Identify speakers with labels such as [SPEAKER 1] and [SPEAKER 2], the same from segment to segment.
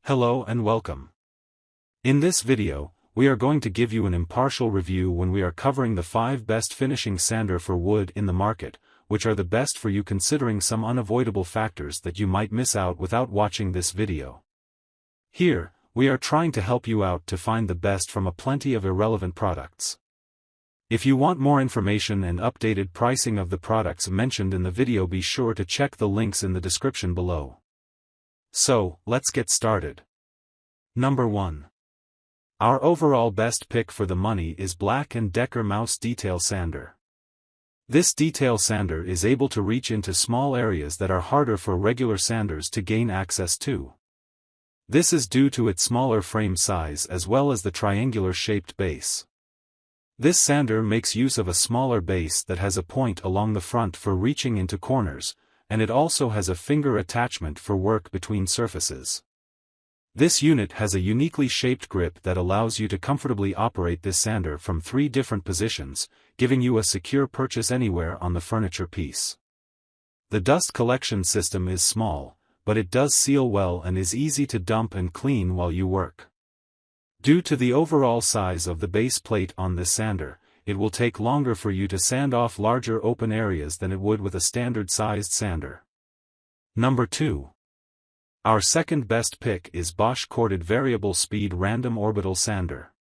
[SPEAKER 1] Hello and welcome. In this video, we are going to give you an impartial review when we are covering the 5 best finishing sander for wood in the market, which are the best for you considering some unavoidable factors that you might miss out without watching this video. Here, we are trying to help you out to find the best from a plenty of irrelevant products. If you want more information and updated pricing of the products mentioned in the video, be sure to check the links in the description below. So, let's get started. Number 1. Our overall best pick for the money is Black & Decker Mouse Detail Sander. This detail sander is able to reach into small areas that are harder for regular sanders to gain access to. This is due to its smaller frame size as well as the triangular-shaped base. This sander makes use of a smaller base that has a point along the front for reaching into corners, and it also has a finger attachment for work between surfaces. This unit has a uniquely shaped grip that allows you to comfortably operate this sander from 3 different positions, giving you a secure purchase anywhere on the furniture piece. The dust collection system is small, but it does seal well and is easy to dump and clean while you work. Due to the overall size of the base plate on this sander, it will take longer for you to sand off larger open areas than it would with a standard-sized sander. Number 2. Our second best pick is BOSCH Corded Variable Speed Random Orbital Sander.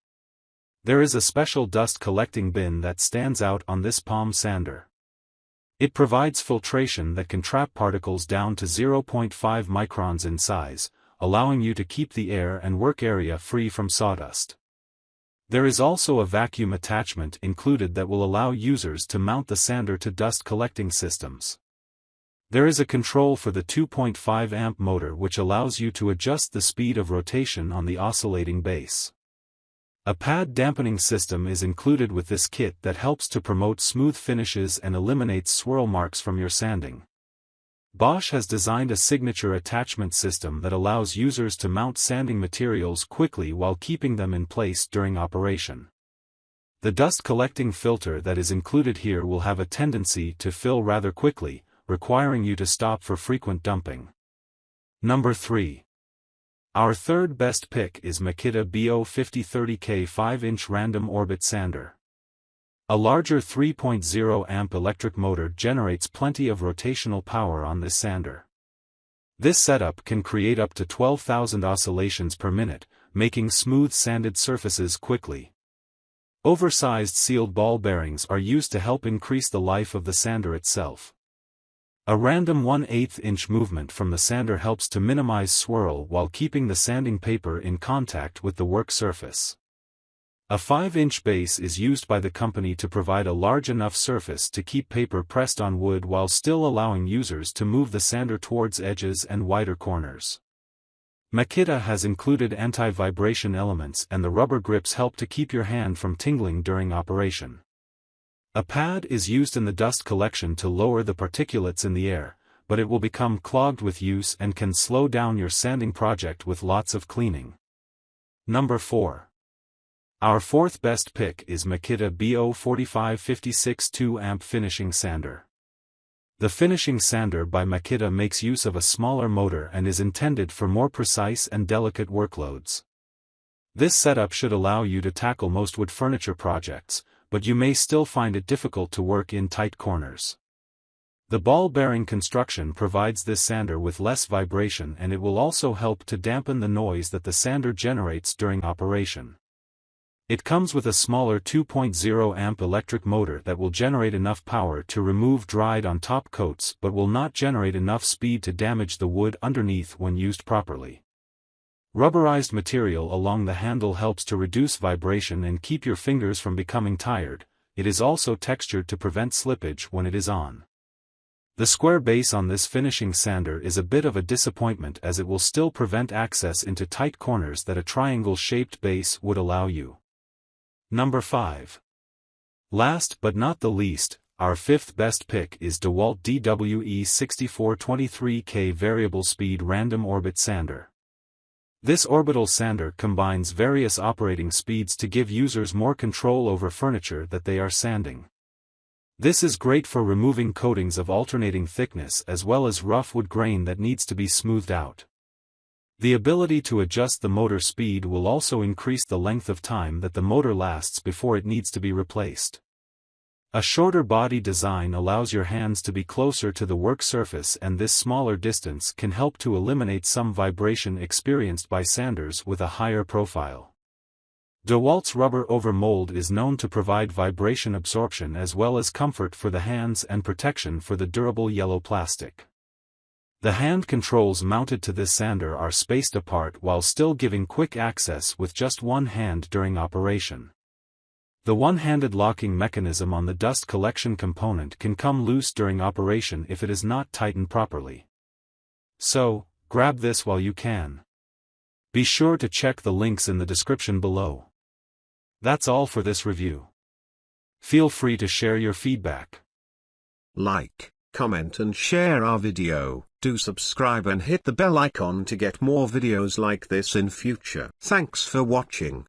[SPEAKER 1] There is a special dust collecting bin that stands out on this palm sander. It provides filtration that can trap particles down to 0.5 microns in size, allowing you to keep the air and work area free from sawdust. There is also a vacuum attachment included that will allow users to mount the sander to dust collecting systems. There is a control for the 2.5 amp motor which allows you to adjust the speed of rotation on the oscillating base. A pad dampening system is included with this kit that helps to promote smooth finishes and eliminates swirl marks from your sanding. BOSCH has designed a signature attachment system that allows users to mount sanding materials quickly while keeping them in place during operation. The dust collecting filter that is included here will have a tendency to fill rather quickly, requiring you to stop for frequent dumping. Number 3. Our third best pick is Makita BO5030K 5-inch Random Orbit Sander. A larger 3.0 amp electric motor generates plenty of rotational power on this sander. This setup can create up to 12,000 oscillations per minute, making smooth sanded surfaces quickly. Oversized sealed ball bearings are used to help increase the life of the sander itself. A random 1/8 inch movement from the sander helps to minimize swirl while keeping the sanding paper in contact with the work surface. A 5-inch base is used by the company to provide a large enough surface to keep paper pressed on wood while still allowing users to move the sander towards edges and wider corners. Makita has included anti-vibration elements and the rubber grips help to keep your hand from tingling during operation. A pad is used in the dust collection to lower the particulates in the air, but it will become clogged with use and can slow down your sanding project with lots of cleaning. Number 4. Our fourth best pick is Makita BO5030K 2-amp Finishing Sander. The finishing sander by Makita makes use of a smaller motor and is intended for more precise and delicate workloads. This setup should allow you to tackle most wood furniture projects, but you may still find it difficult to work in tight corners. The ball bearing construction provides this sander with less vibration and it will also help to dampen the noise that the sander generates during operation. It comes with a smaller 2.0 amp electric motor that will generate enough power to remove dried on top coats but will not generate enough speed to damage the wood underneath when used properly. Rubberized material along the handle helps to reduce vibration and keep your fingers from becoming tired. It is also textured to prevent slippage when it is on. The square base on this finishing sander is a bit of a disappointment as it will still prevent access into tight corners that a triangle-shaped base would allow you. Number 5. Last but not the least, our fifth best pick is DEWALT DWE6423K Variable Speed Random Orbit Sander. This orbital sander combines various operating speeds to give users more control over furniture that they are sanding. This is great for removing coatings of alternating thickness as well as rough wood grain that needs to be smoothed out. The ability to adjust the motor speed will also increase the length of time that the motor lasts before it needs to be replaced. A shorter body design allows your hands to be closer to the work surface, and this smaller distance can help to eliminate some vibration experienced by sanders with a higher profile. DEWALT's rubber overmold is known to provide vibration absorption as well as comfort for the hands and protection for the durable yellow plastic. The hand controls mounted to this sander are spaced apart while still giving quick access with just one hand during operation. The one-handed locking mechanism on the dust collection component can come loose during operation if it is not tightened properly. So, grab this while you can. Be sure to check the links in the description below. That's all for this review. Feel free to share your feedback.
[SPEAKER 2] Like, comment and share our video. Do subscribe and hit the bell icon to get more videos like this in future. Thanks for watching.